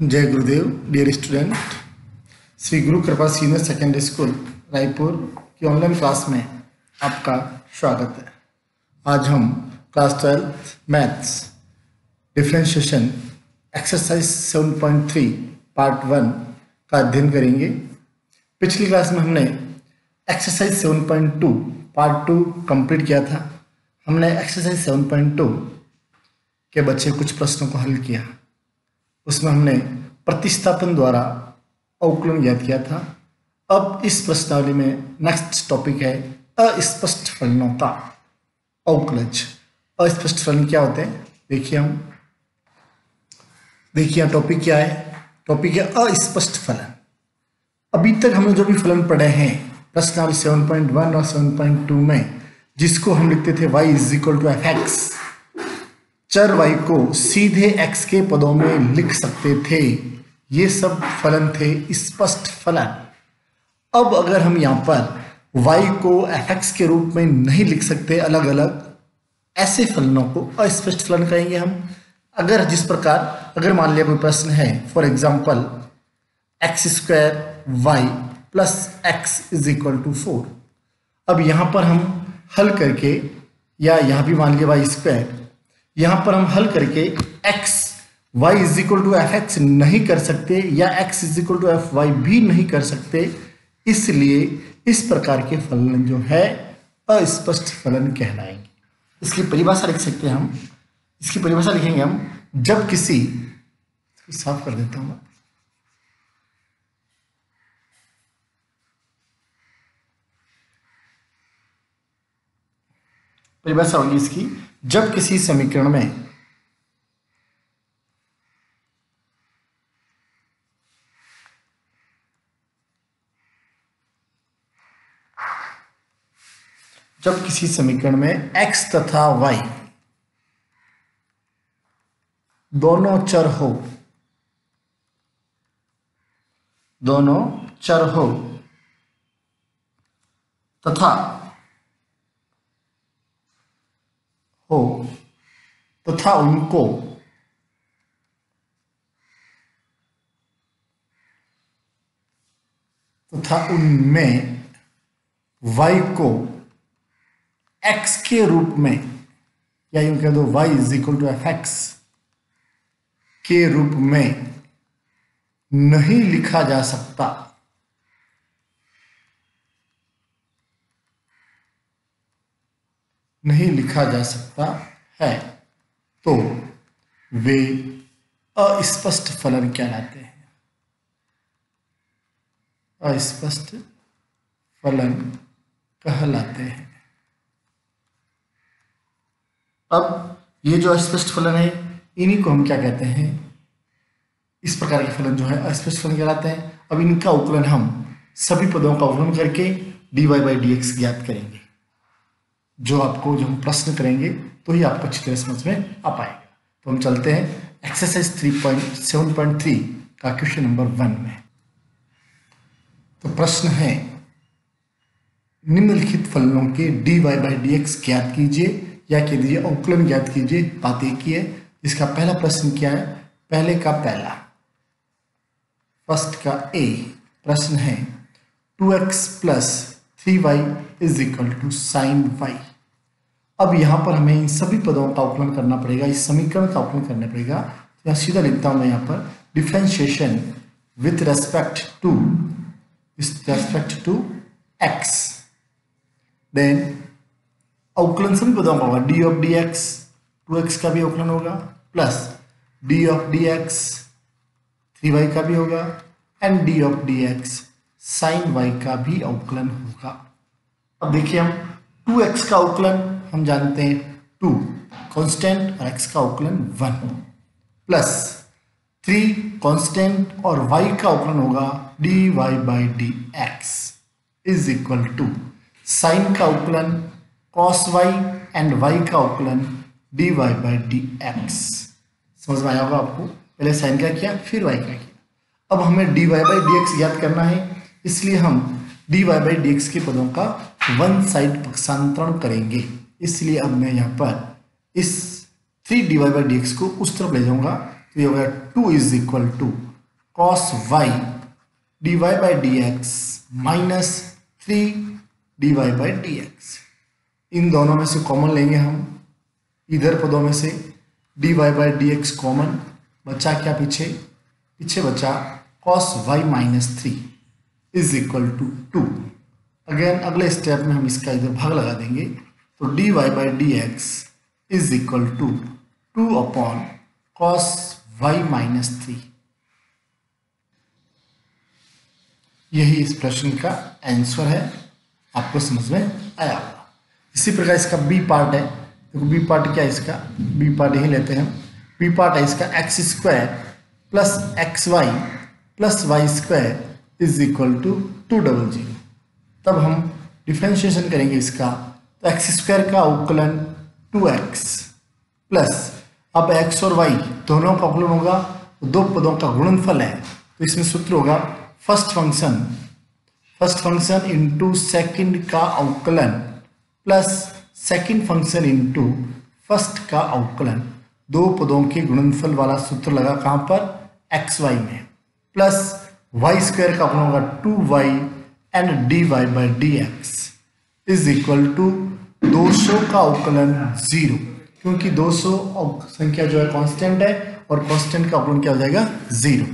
जय गुरुदेव। Dear student, Shri गुरु कृपा senior secondary school Raipur की ऑनलाइन क्लास में आपका स्वागत है। आज हम class 12 maths differentiation exercise 7.3 part 1 का अध्ययन करेंगे। पिछली क्लास में हमने एक्सरसाइज 7.2 पार्ट 2 कंप्लीट किया था। हमने एक्सरसाइज 7.2 के बच्चे कुछ प्रश्नों को हल किया। उसमें हमने प्रतिस्थापन द्वारा अवकलन ज्ञात किया था। अब इस प्रश्नावली में नेक्स्ट टॉपिक है अस्पष्ट फलनों का अवकलज। अस्पष्ट फलन क्या होते हैं देखिए टॉपिक क्या है। टॉपिक है अस्पष्ट फलन। अभी तक हमने जो भी फलन पढ़े हैं प्रश्नावली 7.1 और 7.2 में, जिसको हम लिखते थे y = f(x), चर y को सीधे x के पदों में लिख सकते थे। ये सब फलन थे स्पष्ट फलन। अब अगर हम यहाँ पर y को f(x) के रूप में नहीं लिख सकते अलग अलग, ऐसे फलनों को अस्पष्ट फलन कहेंगे हम। अगर मान लिया कोई प्रश्न है, for example x² y + x = 4। अब यहाँ पर हम हल करके, या यहाँ भी मान लिया y², यहाँ पर हम हल करके x y = f(x) नहीं कर सकते या x = fy भी नहीं कर सकते। इसलिए इस प्रकार के फलन जो है अस्पष्ट फलन कहलाएंगे। इसकी परिभाषा लिख सकते हैं हम। इसकी परिभाषा लिखेंगे हम, जब किसी, साफ कर देता हूँ, परिभाषा होगी इसकी, जब किसी समीकरण में x तथा y दोनों चर हो तथा उनमें y को x के रूप में, या यूं कह दो y = f(x) के रूप में नहीं लिखा जा सकता, है, तो वे अस्पष्ट फलन कहलाते हैं। अस्पष्ट फलन कहलाते हैं। अब ये जो अस्पष्ट फलन है, इन्हीं को हम क्या कहते हैं? इस प्रकार के फलन जो है अस्पष्ट फलन कहलाते हैं। अब इनका अवकलन हम सभी पदों का अवकलन करके dy/dx ज्ञात करेंगे। जो हम प्रश्न करेंगे तो ही आपको अच्छी तरह समझ में आ पाएगा। तो हम चलते हैं एक्सरसाइज 7.3 का क्वेश्चन नंबर 1 में। तो प्रश्न है, निम्नलिखित फलनों के dy/dx ज्ञात कीजिए या कह दीजिए अवकलन ज्ञात कीजिए। बात एक ही है। इसका पहला प्रश्न क्या है? पहले का पहला, फर्स्ट का ए प्रश्न है 2x + 3y = sin y। अब यहाँ पर हमें इन सभी पदों का अवकलन करना पड़ेगा, इस समीकरण का अवकलन करना पड़ेगा। तो यहाँ सीधा लिखता हूँ मैं यहाँ पर differentiation with respect to x। Then अवकलन सभी पदों का होगा, d(dx), 2x का भी अवकलन होगा, प्लस d(dx), 3y का भी होगा, एंड d(dx), sin y का भी अवकलन होगा। अब देखिए हम 2x का अवकलन हम जानते हैं 2 कांस्टेंट और x का अवकलन 1, प्लस 3 कांस्टेंट और y का अवकलन होगा dy/dx = sin का अवकलन cos y एंड y का अवकलन dy/dx। समझ में आया होगा आपको। पहले sin का किया, फिर y का किया। अब हमें dy/dx ज्ञात करना है, इसलिए हम dy/dx के पदों का वन साइड पक्षांतरण करेंगे। इसलिए अब मैं यहाँ पर इस 3 dy/dx को उस तरफ ले जाऊंगा तो ये होगा 2 is equal to cos y dy/dx minus 3 dy/dx। इन दोनों में से कॉमन लेंगे हम, इधर पदों में से dy/dx कॉमन बचा, क्या पीछे बचा cos y minus 3 is equal to 2। Again अगले स्टेप में हम इसका इधर भाग लगा देंगे तो dy/dx is equal to 2 upon cos y minus 3। यही इस प्रश्न का आंसर है, आपको समझ में आया होगा। इसी प्रकार इसका बी पार्ट है, देखो बी पार्ट क्या है इसका, बी पार्ट यही लेते हैं हम। बी पार्ट है इसका x² plus xy plus y² is equal to 200। तब हम डिफ्रेंशिएशन करेंगे इसका, तो x² का अवकलन 2x प्लस, अब x और y दोनों का अवकलन होगा, दो पदों का गुणनफल है, तो इसमें सूत्र होगा फर्स्ट फंक्शन इंटू सेकंड का अवकलन plus second function into first का अवकलन। दो पदों के गुणनफल वाला सूत्र लगा कहाँ पर, xy में, प्लस y² का अवकलन होगा 2y and dy/dx is equal to 200 का अवकलन 0, क्योंकि 200 संख्या जो है कांस्टेंट है और कांस्टेंट का अवकलन क्या हो जाएगा 0।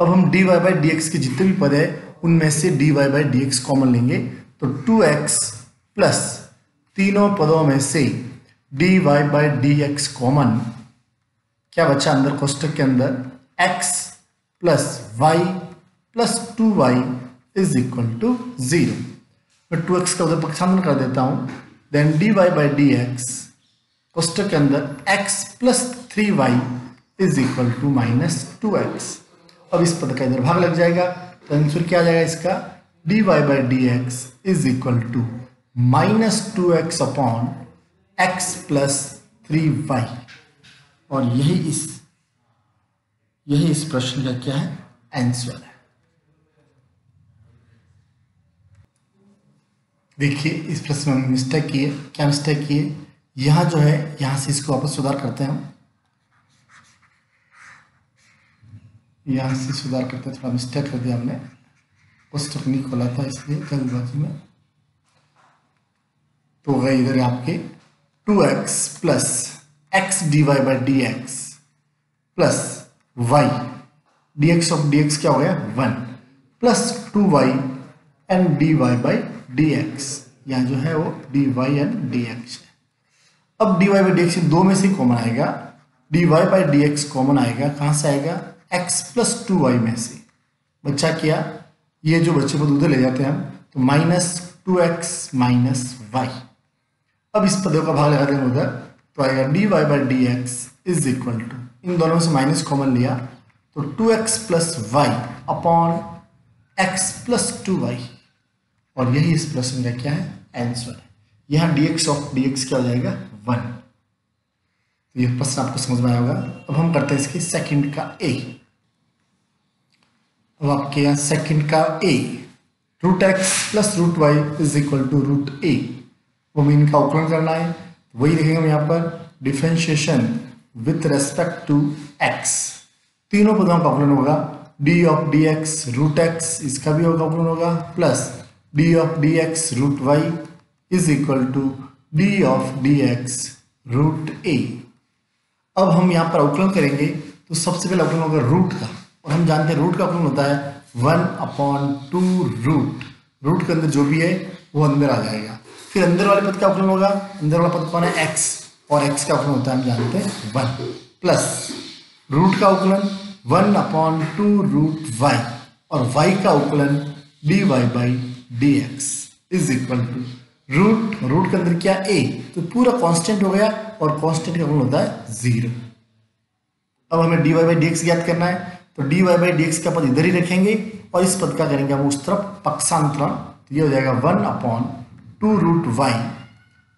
अब हम dy/dx के जितने भी पद है उनमें से dy/dx कॉमन लेंगे तो 2x प्लस तीनों पदों में से dy/dx कॉमन, क्या बचा अंदर कोष्टक के अंदर, x plus y plus 2y is equal to 0। मैं 2x का उधर पक्षांतर कर देता हूं, देन dy/dx कोष्टक के अंदर x plus 3y is equal to minus 2x। अब इस पद का इधर भाग लग जाएगा तो आंसर क्या आ जाएगा इसका, dy/dx is equal to minus 2x upon x plus 3y। और यही इस प्रश्न का क्या है, आंसर है। देखिए इस प्रश्न में मिस्टेक की है, क्या मिस्टेक की है, यहाँ जो है यहाँ से इसको वापस सुधार करते हैं हम, यहाँ से सुधार करते हैं, थोड़ा मिस्टेक कर दिया हमने, कोष्टक नहीं खोला था इसलिए जल्दबाजी में। तो गए इधर आपके 2x plus x dy/dx plus y dx of dx क्या हो गया 1 प्लस 2y एंड dy/dx, यहाँ जो है वो dy एंड dx है। अब dy/dx दो में से कॉमन आएगा, dy/dx कॉमन आएगा, कहाँ से आएगा, x प्लस 2y में से, बच्चा क्या, ये जो बच्चे को उधर ले जाते हैं हम, तो माइनस 2x माइनस y। अब इस पदों का भाग लगा देंगे उधर तो आएगा dy/dx इज इक्वल टू, इन दोनों से माइनस कॉमन लिया तो 2x plus y upon x plus 2y। और यही इस प्रश्न का क्या है, आंसर है। यहाँ dx ऑफ dx क्या हो जाएगा 1। तो ये प्रश्न आपको समझ में आया होगा। अब हम करते हैं इसके सेकंड का a। अब आपके यहाँ सेकंड का a, √x plus √y is equal to √a, वो मीन का अवकलन करना है। वही देखेंगे हम यहाँ पर differentiation with respect to x, तीनों पदों का अवकलन होगा, d ऑफ dx √x इसका भी अवकलन होगा, plus d of dx √y is equal to d of dx √a। अब हम यहाँ पर अवकलन करेंगे तो सबसे पहले अवकलन होगा रूट का, और हम जानते हैं रूट का अवकलन होता है 1/2 रूट के अंदर जो भी है वो अंदर आ जाएगा। फिर अंदर वाले पद का अवकलन होगा, अंदर वाला पद कौन है, x, और x का अवकलन होता है हम जानते हैं 1, प्लस रूट का अवकलन 1/2 √y और y का अवकलन dy/dx is equal to root के अंदर क्या a, तो पूरा कांस्टेंट हो गया और कांस्टेंट का अवकलन होता है 0। अब हमें dy/dx ज्ञात करना है तो dy/dx का पद इधर ही रखेंगे और इस पद का करेंगे हम उस तरफ पक्षांतरण, तो ये हो जाएगा 1/2 √y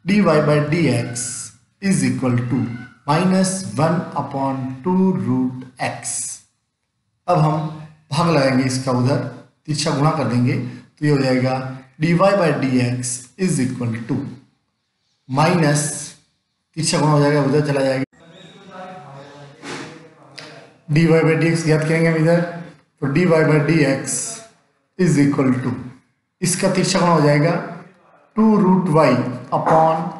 dy/dx is equal to minus 1/2 √x। अब हम भाग लगाएंगे इसका उधर, तिरछा गुणा कर देंगे तो ये हो जाएगा dy/dx is equal to minus, तिरछा गुणा हो जाएगा उधर चला जाएगा dy बाई डी एक्स याद करेंगे हम इधर, तो dy by d x is equal to, इसका तिरछा गुणा हो जाएगा 2√y अपॉन,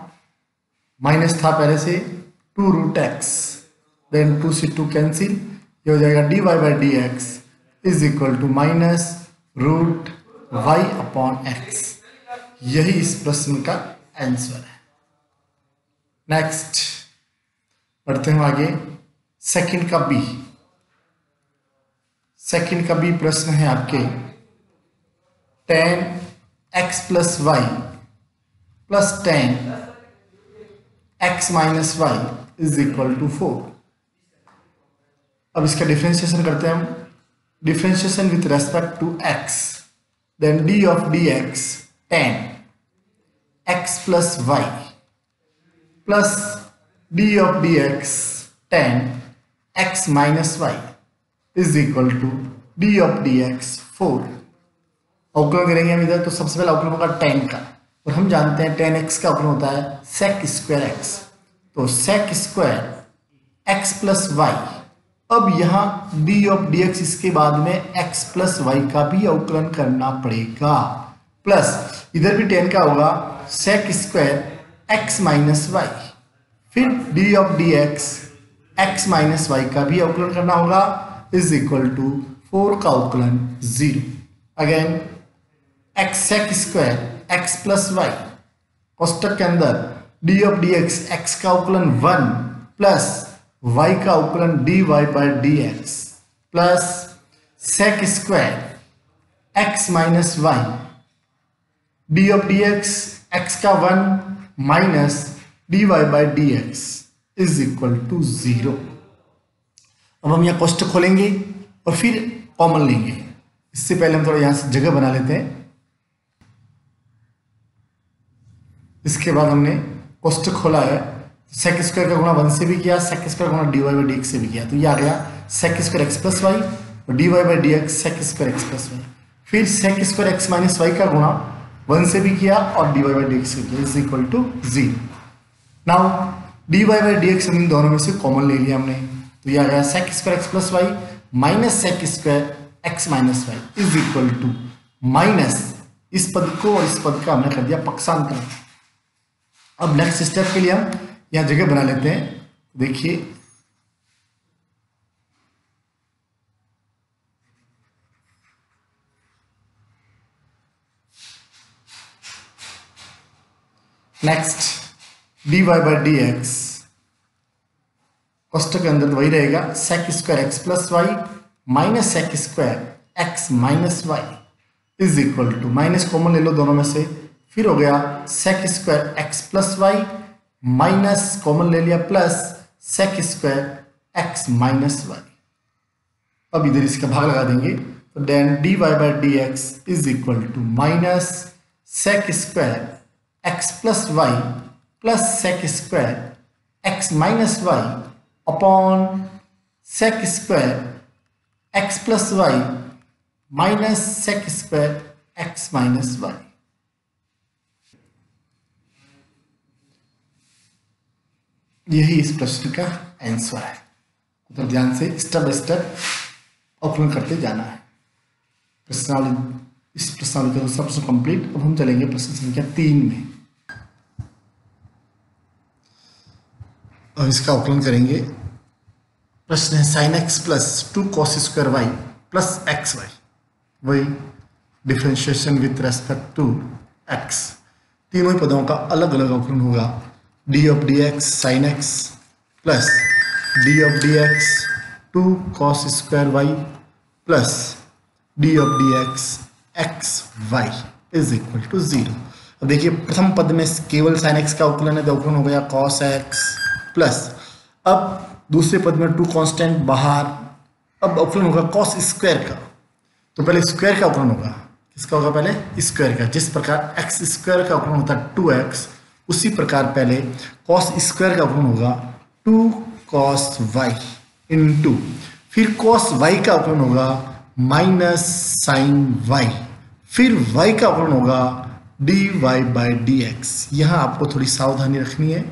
माइनस था पहले से 2√x, देन 2 से 2 कैंसिल, ये हो जाएगा dy by d x is equal to minus √y upon x। यही इस प्रश्न का आंसर है। नेक्स्ट बढ़ते हैं आगे, सेकंड का बी। सेकंड का बी प्रश्न है आपके, tan x plus y plus tan x minus y is equal to 4। अब इसका डिफ्रेंशिएशन करते हैं हम, differentiation with respect to x, then d of d x tan x plus y plus d of d x tan x minus y is equal to d of d x 4। अवकलन करेंगे हम इधर, तो सबसे पहले अवकलन होगा tan का, और हम जानते हैं tan x का अवकलन होता है sec स्क्वायर x, तो sec square x plus y. अब यहाँ d ऑफ डी एक्स, इसके बाद में x प्लस वाई का भी अवकलन करना पड़ेगा, प्लस इधर भी tan का होगा sec square x minus y, फिर d of d x x minus y का भी अवकलन करना होगा इज इक्वल टू 4 का अवकलन 0। Again x sec square x plus y, कोष्टक के अंदर d of d x x का अवकलन 1 प्लस y का अवकलन dy by d x plus sec square x minus y, d of d x x का 1 minus dy by d x is equal to 0। अब हम यहाँ कोष्टक खोलेंगे और फिर कॉमन लेंगे। इससे पहले हम थोड़ा यहाँ से जगह बना लेते हैं। इसके बाद हमने कोष्टक खोला है, सेक स्क्वायर का गुणा 1 से भी किया, सेक स्क्वायर गुणा d y by d x से भी किया, तो ये आ गया sec square x plus y और d y by d x sec square x plus y. फिर sec square x minus y का गुणा 1 से भी किया और d y by d x से किया, is equal to 0। Now d y by d x इन दोनों में से कॉमन ले लिया हमने, तो ये आ गया sec square x plus y minus sec square x minus y is equal to minus इस पद को और इस पद का हमने कर दिया पक्षांतर। अब नेक्स्ट स्टेप के लिए हम यहाँ जगह बना लेते हैं। देखिए next d y by d x कोष्टक के अंदर वही रहेगा sec square x plus y minus sec square x minus y is equal to, minus common ले लो दोनों में से, फिर हो गया sec square x plus y minus common ले लिया plus sec square x minus y. अब इधर इसका भाग लगा देंगे, तो then d y by d x is equal to minus sec square x plus y plus sec square x minus y upon sec square x plus y minus sec square x minus y. यही इस प्रश्न का answer है। तो ध्यान से step by step अवकलन करते जाना है। प्रश्नावली, इस प्रश्नावली का दूसरा प्रश्न कंप्लीट। अब हम चलेंगे प्रश्न संख्या 3 में। अब इसका अवकलन करेंगे। प्रश्न है sine x plus 2 cos square y plus x y, वही differentiation with respect to x. तीनों ही पदों का अलग अलग अवकलन होगा। D of d x sine x plus d of d x 2 cos square y plus d of d x x y is equal to 0। अब देखिए प्रथम पद में केवल साइन एक्स का अवकलन है, तो अवकलन हो गया कॉस एक्स प्लस, अब दूसरे पद में 2 कांस्टेंट बाहर, अब अवकलन होगा कॉस स्क्वायर का। तो पहले स्क्वायर का अवकलन होगा, किसका होगा पहले स्क्वायर का। जिस प्रकार एक्स स्क्वायर का अवकलन होता है 2x, उसी प्रकार पहले कॉस स्क्वायर का अवकलन होगा 2 कॉस वाई इंटू, फिर कॉस वाई का अवकलन होगा माइनस साइन वाई, फिर वाई का अवकलन होगा d y by d x. यहाँ आपको थोड़ी सावधानी रखनी है,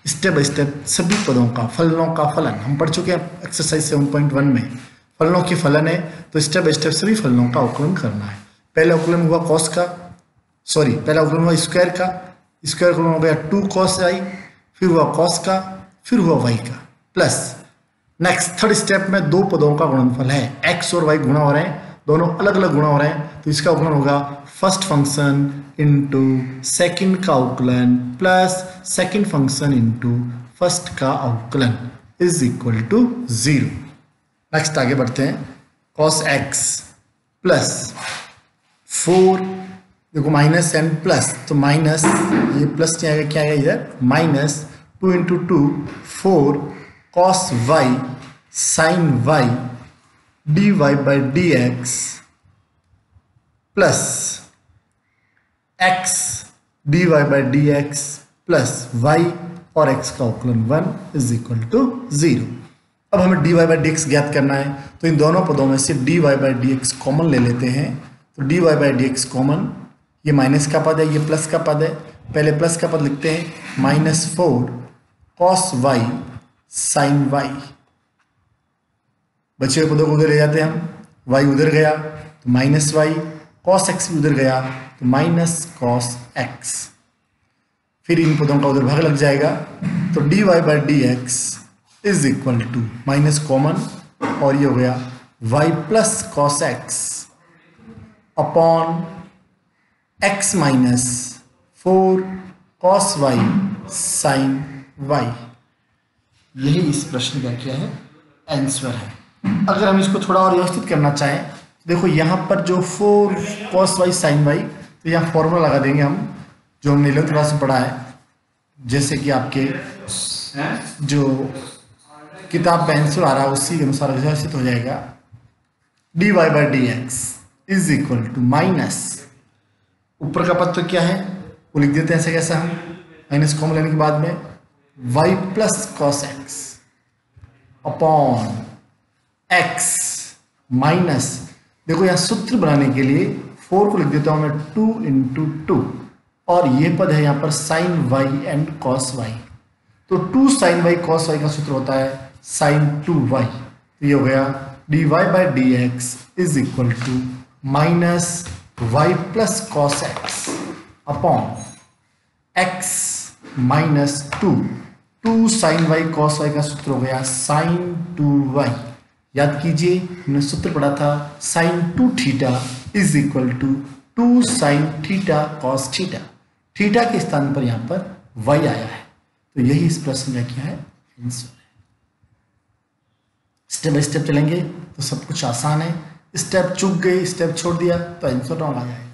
स्टेप बाय स्टेप सभी पदों का फलनों का फलन हम पढ़ चुके हैं एक्सरसाइज 7.1 में। फलनों के फलन है तो स्टेप बाय स्टेप सभी फलनों का अवकलन करना है। पहला अवकलन हुआ कॉस का, सॉरी पहला अवकलन हुआ स्क्वायर का, स्क्वायर अवकलन हो गया 2 cos i, फिर हुआ कॉस का, फिर हुआ y का, प्लस नेक्स्ट थर्ड स्टेप में दो पदों का गुणनफल है, x और y गुणा हो रहे हैं, दोनों अलग अलग गुणा हो रहे हैं, तो इसका अवकलन होगा फर्स्ट फंक्शन इनटू सेकंड का अवकलन plus second function into first का अवकलन इज इक्वल टू 0। नेक्स्ट आगे बढ़ते हैं। cos x प्लस 4, देखो माइनस एंड प्लस, तो माइनस ये प्लस क्या आएगा, क्या आएगा इधर minus 2 into 2 4 cos y sin y dy by dx plus x dy by dx प्लस y और x का अवकलन 1 इज इक्वल टू 0। अब हमें dy बाई dx ज्ञात करना है, तो इन दोनों पदों में से dy बाई dx कॉमन ले लेते हैं, तो dy बाई dx कॉमन, ये माइनस का पद है, ये प्लस का पद है, पहले प्लस का पद लिखते हैं -4 cos y sin y, बचे हुए पदों को उधर ले जाते हैं हम, y उधर गया तो -y, cos x भी उधर गया तो -cos x, फिर इन पदों का उधर भाग लग जाएगा, तो dy by dx is equal to minus common और ये हो गया y plus cos x upon x माइनस 4 cos y sin y। यही इस प्रश्न का क्या है आंसर है। अगर हम इसको थोड़ा और व्यवस्थित करना चाहें, देखो यहाँ पर जो 4 cos y sin y, तो यहाँ फॉर्मूला लगा देंगे हम जो हमने 11th क्लास में पढ़ा है, जैसे कि आपके जो किताब में आंसर आ रहा है उसी के अनुसार व्यवस्थित हो जाएगा। dy by dx is equal to minus, ऊपर का पद तो क्या है वो लिख देते हैं ऐसे कैसा हम, माइनस कॉमन लेने के बाद में y plus cos x upon x minus, देखो यहाँ सूत्र बनाने के लिए 4 को लिख देता हूँ मैं 2 इंटू 2, और ये पद है यहाँ पर sin y and cos y, तो 2 sin y cos y का सूत्र होता है sin 2y, तो ये हो गया dy by dx is equal to minus y plus cos x upon x minus 2 sin y cos y का सूत्र हो गया sin 2y। याद कीजिए हमने सूत्र पढ़ा था sin 2 theta is equal to 2 sin theta cos theta, theta के स्थान पर यहाँ पर y आया है, तो यही इस प्रश्न का क्या है आंसर है। स्टेप बाय स्टेप चलेंगे तो सब कुछ आसान है, स्टेप चूक गए, स्टेप छोड़ दिया तो आंसर रॉन्ग आ जाएगा।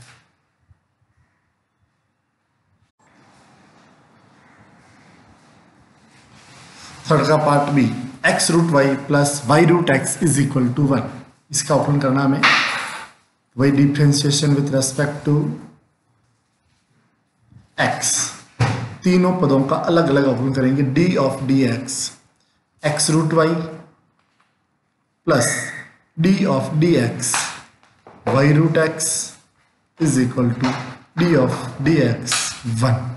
थर्ड का part B, x root y plus y root x is equal to 1, इसका ओपन करना हमें, वही differentiation with respect to x, तीनों पदों का अलग अलग ओपन करेंगे। d of dx x root y plus d of dx y root x is equal to d of dx 1।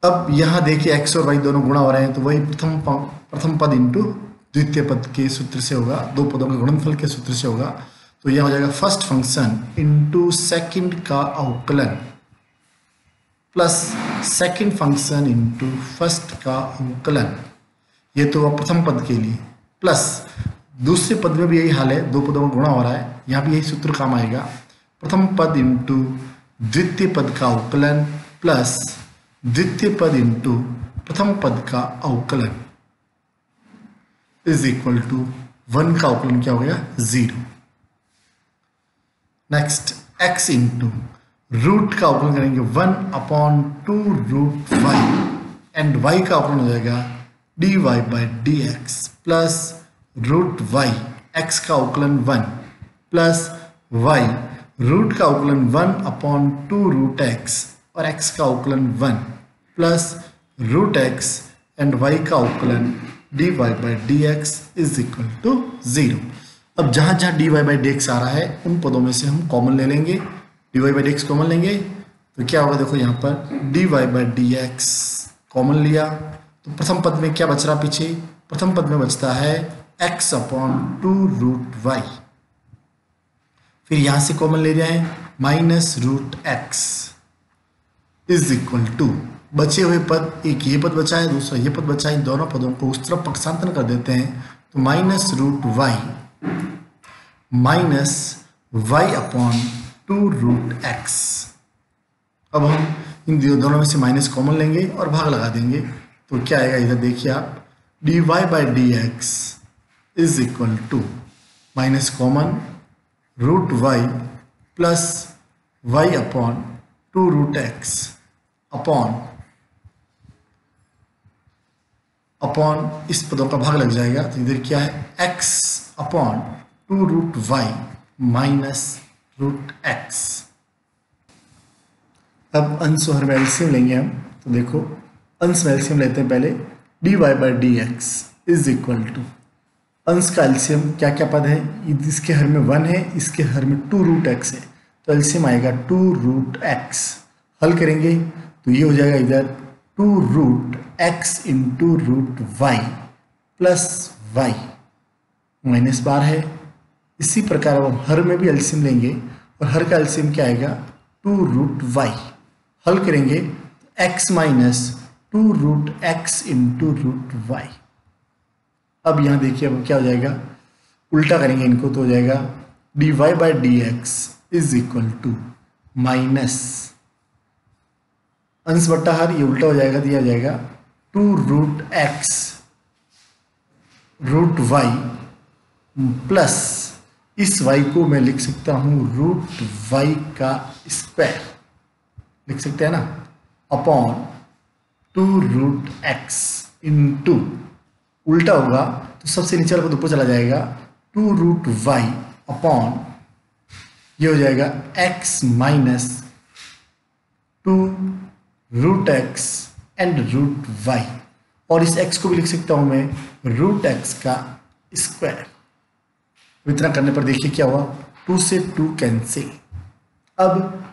अब यहाँ देखिए x और y दोनों गुणा हो रहे हैं, तो वही प्रथम पद इंटू द्वितीय पद के सूत्र से होगा, दो पदों के गुणनफल के सूत्र से होगा, तो यह हो जाएगा फर्स्ट फंक्शन इंटू सेकंड का अवकलन plus second function into first का अवकलन, ये तो प्रथम पद के लिए, प्लस दूसरे पद में भी यही हाल है, दो पदों का गुणा हो रहा है, यहाँ भी यही सूत्र काम आएगा, प्रथम पद इंटू द्वितीय पद का अवकलन प्लस द्वितीय पद इंटू प्रथम पद का अवकलन इज इक्वल टू 1 का अवकलन क्या हो गया 0। नेक्स्ट x इंटू रूट का अवकलन करेंगे 1/2 रूट y एंड y का अवकलन हो जाएगा dy by dx plus root y, x का अवकलन 1 प्लस y रूट का अवकलन 1/2 रूट x और x का अवकलन 1 plus root x and y का अवकलन dy by dx is equal to 0। अब जहाँ जहाँ dy बाई dx आ रहा है उन पदों में से हम कॉमन ले लेंगे, dy बाई dx कॉमन लेंगे तो क्या होगा, देखो यहाँ पर dy बाई dx कॉमन लिया तो प्रथम पद में क्या बच रहा पीछे, प्रथम पद में बचता है x अपॉन 2 रूट वाई। फिर यहां से कॉमन ले रहे हैं minus root x is equal to बचे हुए पद, एक ये पद बचा है दूसरा ये पद बचा है, इन दोनों पदों को उस तरफ पक्षांतरण कर देते हैं तो minus root y upon 2 root x. अब हम इन दोनों में से माइनस कॉमन लेंगे और भाग लगा देंगे तो क्या आएगा, इधर देखिए आप, dy by d x is equal to minus common root y plus y upon 2 root x upon इस पदों का भाग लग जाएगा तो इधर क्या है x upon 2 root y minus root x. अब अंश और एलसीएम लेंगे हम, तो देखो अंश में एलसीएम लेते हैं पहले, dy by d x is equal to, अंश का एलसीएम क्या क्या पद है, इसके हर में 1 है, इसके हर में 2 रूट एक्स है, तो एलसीएम आएगा 2 रूट एक्स। हल करेंगे तो ये हो जाएगा इधर 2 root x into root y plus y minus बार है। इसी प्रकार अब हम हर में भी एलसीएम लेंगे और हर का एलसीएम क्या आएगा 2 रूट वाई। हल करेंगे x minus 2 root x into root y. अब यहाँ देखिए अब क्या हो जाएगा, उल्टा करेंगे इनको तो हो जाएगा dy by d x is equal to minus अंश बट्टा हर, ये उल्टा हो जाएगा, दिया जाएगा 2 root x root y plus इस y को मैं लिख सकता हूँ रूट वाई का स्क्वायर, लिख सकते हैं ना, अपॉन 2 रूट एक्स इंटू, उल्टा होगा तो सबसे नीचे वाला ऊपर चला जाएगा 2 रूट वाई अपॉन ये हो जाएगा x minus 2 root x and root y, और इस x को भी लिख सकता हूं मैं रूट एक्स का स्क्वायर। इतना करने पर देखिए क्या हुआ, 2 से 2 कैंसिल। अब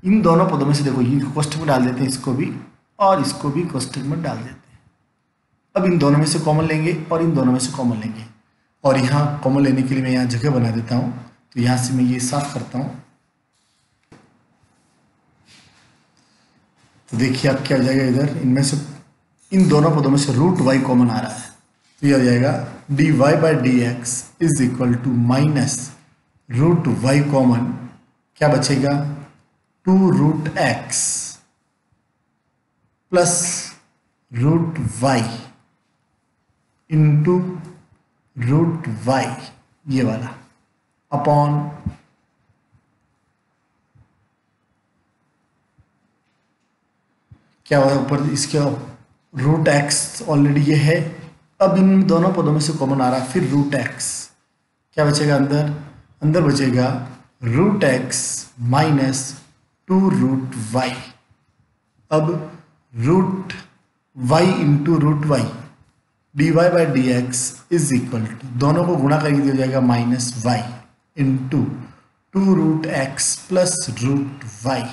इन दोनों पदों में से देखो ये कोष्ठक में डाल देते हैं, इसको भी और इसको भी कोष्ठक में डाल देते हैं। अब इन दोनों में से कॉमन लेंगे और इन दोनों में से कॉमन लेंगे, और यहाँ कॉमन लेने के लिए मैं यहाँ जगह बना देता हूँ, तो यहाँ से मैं ये साफ करता हूँ। तो देखिए अब क्या हो जाएगा, इधर इनमें से इन दोनों पदों में से रूट वाई कॉमन आ रहा है, तो ये हो जाएगा dy by d x is equal to minus root y common, क्या बचेगा 2 root x plus root y into root y ये वाला अपॉन क्या हुआ ऊपर इसके रूट एक्स ऑलरेडी ये है। अब इन दोनों पदों में से कॉमन आ रहा है, फिर रूट एक्स, क्या बचेगा अंदर बचेगा root x minus 2 root y. अब root y into root y dy by d x is equal to, दोनों को गुणा करके दिया जाएगा minus y into 2 root x plus root y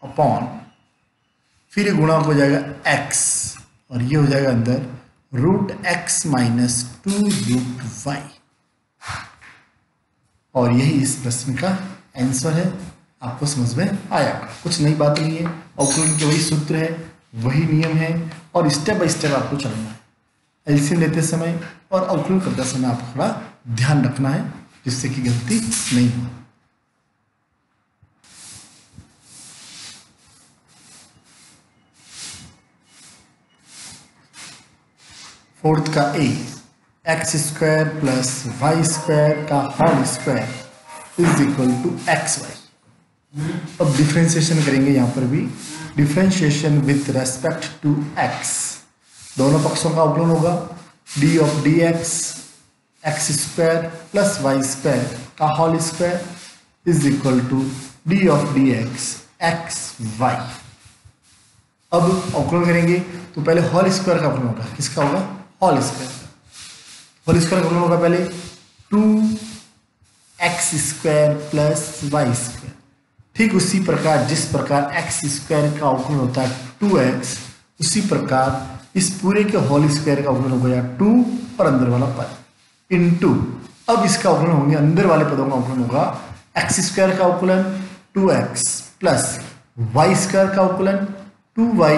upon, फिर ये गुणा हो जाएगा x और ये हो जाएगा अंदर root x minus 2 root y. और यही इस प्रश्न का आंसर है। आपको समझ में आया, कुछ नई बात नहीं है, अवकलन के वही सूत्र है, वही नियम है, और स्टेप बाय स्टेप आपको चलना है। एलसीएम लेते समय और अवकलन करते समय आपको थोड़ा ध्यान रखना है जिससे कि गलती नहीं हो। फोर्थ का a, x square plus y square का whole square is equal to x y. अब डिफ्रेंशिएशन करेंगे, यहाँ पर भी differentiation with respect to x, दोनों पक्षों का अवकलन होगा d of d x square plus y square का whole square is equal to d of d x y. अब अवकलन करेंगे तो पहले होल स्क्वायर का अवकलन होगा, किसका होगा, होल स्क्वायर का अवकलन होगा पहले 2x square plus y square. ठीक उसी प्रकार जिस प्रकार एक्स स्क्वायर का अवकलन होता है 2x, उसी प्रकार इस पूरे के होल स्क्वायर का अवकलन हो गया 2 और अंदर वाला पद इनटू, अब इसका अवकलन होंगे अंदर वाले पदों का अवकलन होगा एक्स स्क्वायर का अवकलन 2x प्लस वाई स्क्वायर का अवकलन 2y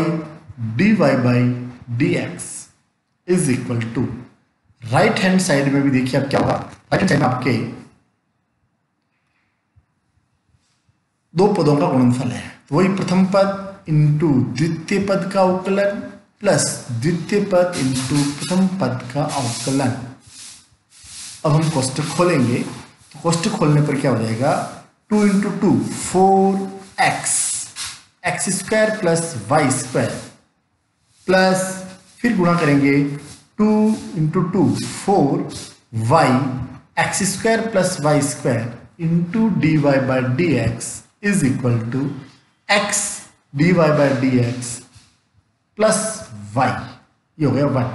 dy by dx is equal to, right hand side में भी देखिए अब क्या होगा, राइट हैंड साइड में आपके दो पदों का गुणनफल है, तो वही प्रथम पद इंटू द्वितीय पद का अवकलन प्लस द्वितीय पद इंटू प्रथम पद का अवकलन। अब हम कोष्टक खोलेंगे, तो कोष्टक खोलने पर क्या हो जाएगा, 2 into 2 4x x square plus y square plus फिर गुणा करेंगे 2 into 2 4y x square plus y square into d y by d x is equal to x d y by d x plus y, ये हो गया 1।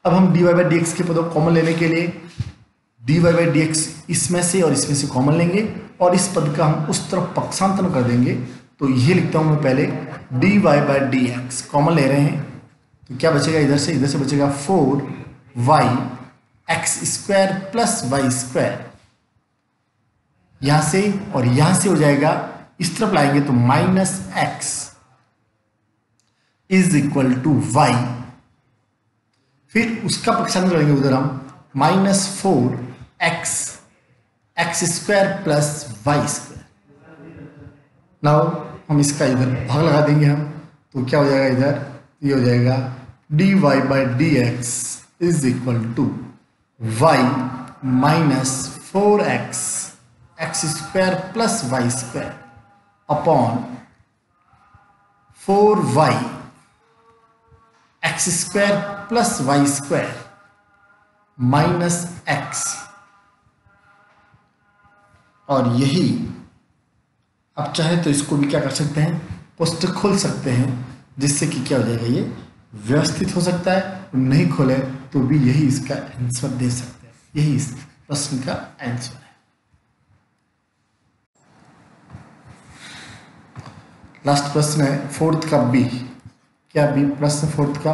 अब हम d y by d x के पदों को कॉमन लेने के लिए d y by d x इसमें से और इसमें से कॉमन लेंगे और इस पद का हम उस तरफ पक्षांतरण कर देंगे, तो ये लिखता हूं मैं पहले d y by d x common ले रहे हैं, तो क्या बचेगा इधर से बचेगा 4y x square plus y square, यहां से और यहां से हो जाएगा, इस तरफ लाएंगे तो minus x is equal to y, फिर उसका पक्षांतर करेंगे उधर हम minus 4x x square plus y square. Now हम इसका इधर भाग लगा देंगे हम, तो क्या हो जाएगा इधर, ये हो जाएगा d y by d x is equal to y minus 4x x square plus y square upon 4y x square plus y square minus x, और यही आप चाहे तो इसको भी क्या कर सकते हैं, कोष्टक खोल सकते हैं, जिससे कि क्या हो जाएगा, ये व्यवस्थित हो सकता है, नहीं खोले तो भी यही इसका आंसर दे सकते हैं, यही इस प्रश्न का आंसर है। लास्ट प्रश्न है फोर्थ का बी, क्या बी प्रश्न फोर्थ का,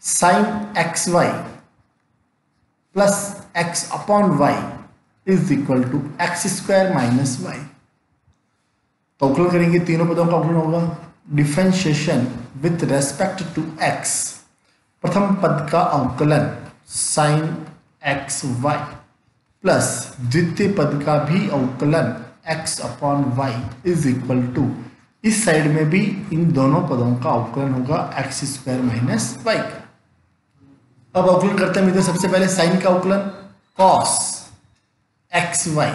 sine x y plus x upon y is equal to x square minus y, तो अवकलन करेंगे, तीनों पदों का अवकलन होगा, differentiation with respect to x, प्रथम पद का अवकलन साइन एक्स वाई प्लस द्वितीय पद का भी अवकलन x upon y is equal to, इस साइड में भी इन दोनों पदों का अवकलन होगा एक्स स्क्वायर माइनस वाई का। अब अवकलन करते हैं मित्रों, सबसे पहले साइन का अवकलन कॉस एक्स वाई,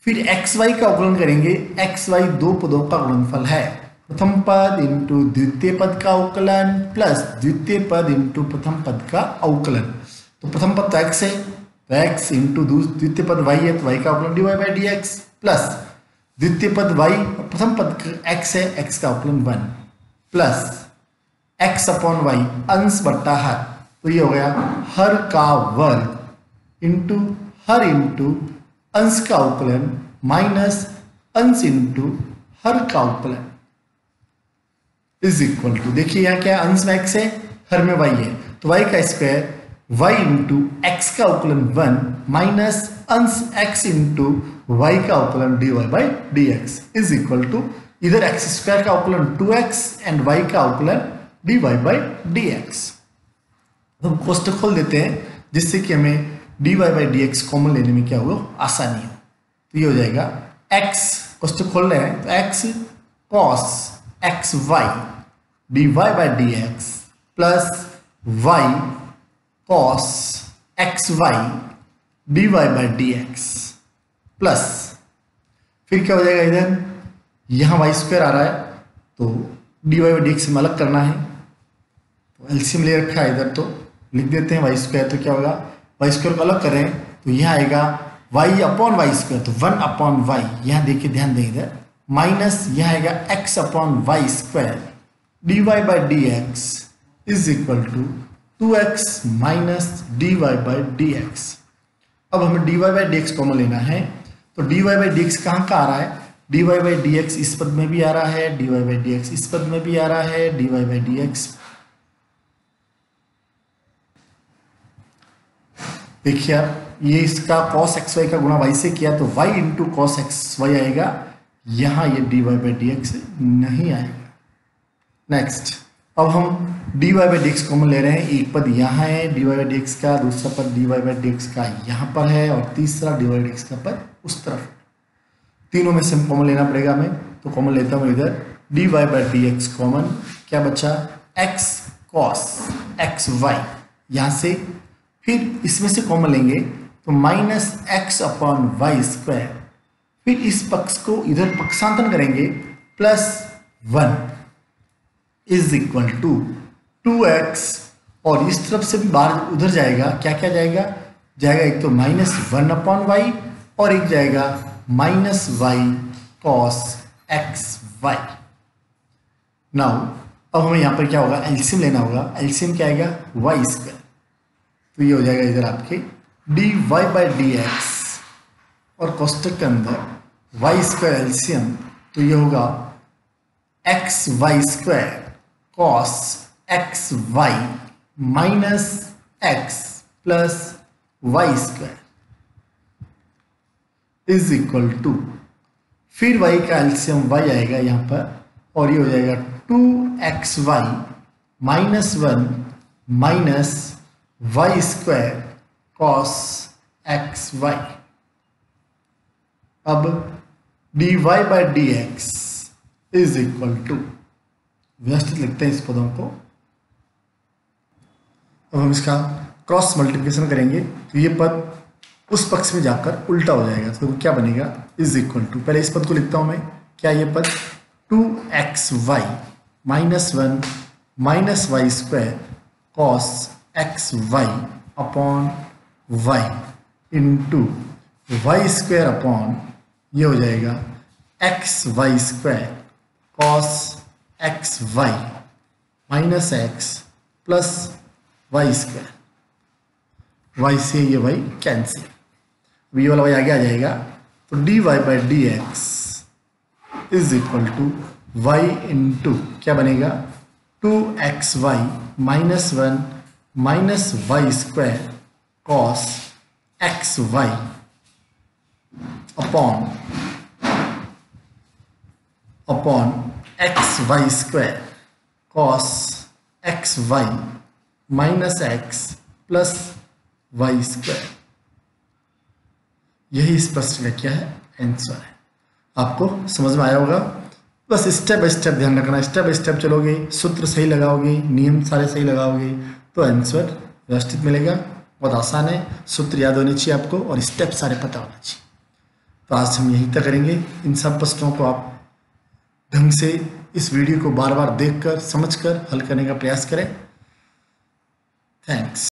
फिर एक्स वाई का अवकलन करेंगे, एक्स वाई दो पदों का गुणनफल है, प्रथम पद इंटू द्वितीय पद का अवकलन प्लस द्वितीय पद इंटू प्रथम पद का अवकलन, तो प्रथम पद तो एक्स है, तो एक्स इंटू द्वितीय पद वाई है, तो वाई का अवकलन d y by d x plus द्वितीय पद y, प्रथम पद x है, x का अवकलन 1 प्लस x अपॉन वाई अंश बट्टा हर, तो ये हो गया हर का वर्ग इंटू हर इंटू अंश का अवकलन माइनस अंश इंटू हर का अवकलन इज इक्वल टू, देखिए यहाँ क्या है, अंश में x है, हर में y है, तो y का स्क्वायर y इंटू एक्स का अवकलन 1 माइनस अंश x इंटू y का अवकलन dy by dx is equal to, इधर एक्स स्क्वायर का अवकलन 2x एंड y का अवकलन dy बाई dx। तो हम कोष्टक खोल देते हैं, जिससे कि हमें dy बाई dx कॉमन लेने में क्या होगा, आसानी हो, तो ये हो जाएगा x, कोष्टक खोल रहे हैं तो x cos x y dy by dx प्लस y cos x y dy by dx plus फिर क्या हो जाएगा, इधर यहाँ वाई स्क्वायर आ रहा है, तो dy बाई dx में अलग करना है, तो एलसीएम ले रखा है इधर, तो लिख देते हैं वाई स्क्वायर, तो क्या होगा, वाई स्क्वायर को अलग करें तो यहाँ आएगा y अपॉन वाई स्क्वायर, तो 1 अपॉन वाई, यहाँ देखिए ध्यान दें इधर, माइनस यहाँ आएगा x upon y square dy by dx is equal to 2x minus dy by dx। अब हमें dy बाई dx कॉमन लेना है, तो dy बाई dx कहाँ का आ रहा है, dy बाई dx इस पद में भी आ रहा है, dy बाई dx इस पद में भी आ रहा है, dy बाई dx देखिए आप, ये इसका cos xy का गुणा y से किया तो y इंटू कॉस xy आएगा, यहाँ ये dy बाई dx नहीं आएगा। नेक्स्ट, अब हम dy बाई dx कॉमन ले रहे हैं, एक पद यहाँ है dy बाई dx का, दूसरा पद dy बाई dx का यहाँ पर है और तीसरा dy बाई dx का पद उस तरफ है। तीनों में से हम कॉमन लेना पड़ेगा हमें, तो कॉमन लेता हूँ इधर dy बाई dx कॉमन, क्या बचा x cos xy, यहाँ से फिर इसमें से कॉमन लेंगे तो minus x upon y square, फिर इस पक्ष को इधर पक्षांतरण करेंगे plus 1 is equal to 2x, और इस तरफ से भी बाहर उधर जाएगा, क्या क्या जाएगा, एक तो माइनस 1 अपॉन वाई और एक जाएगा minus y cos x y. Now अब हमें यहाँ पर क्या होगा, एलसीएम लेना होगा। एलसीएम क्या आएगा, वाई स्क्वायर, तो ये हो जाएगा इधर आपके d y by d x और कोष्टक के अंदर वाई स्क्वायर एलसीएम, तो ये होगा x y square cos x y minus x plus y square is equal to, फिर वाई का एलसीएम वाई आएगा यहाँ पर और ये हो जाएगा 2xy minus 1 minus y square cos x y. अब d y by d x is equal to, व्यवस्थित लिखते हैं इस पदों को। अब हम इसका क्रॉस मल्टीप्लिकेशन करेंगे तो ये पद उस पक्ष में जाकर उल्टा हो जाएगा, तो क्या बनेगा, इज इक्वल टू, पहले इस पद को लिखता हूं मैं, क्या ये पद 2xy minus 1 minus y square cos x y upon y into y square upon, ये हो जाएगा x y square cos x y minus x plus y square, y से ये वाई कैंसिल, ये वाला वाई आगे आ जाएगा, तो d y by d x is equal to y into क्या बनेगा 2xy minus 1 minus y square cos x y upon x y square cos x y minus x plus y square. यही इस प्रश्न का क्या है, आंसर है। आपको समझ में आया होगा, बस स्टेप बाय स्टेप ध्यान रखना, स्टेप बाय स्टेप चलोगे, सूत्र सही लगाओगे, नियम सारे सही लगाओगे तो आंसर व्यवस्थित मिलेगा। बहुत आसान है, सूत्र याद होने चाहिए आपको और स्टेप सारे पता होना चाहिए। तो आज हम यहीं तक करेंगे। इन सब प्रश्नों को आप ढंग से इस वीडियो को बार बार देखकर समझकर हल करने का प्रयास करें। थैंक्स।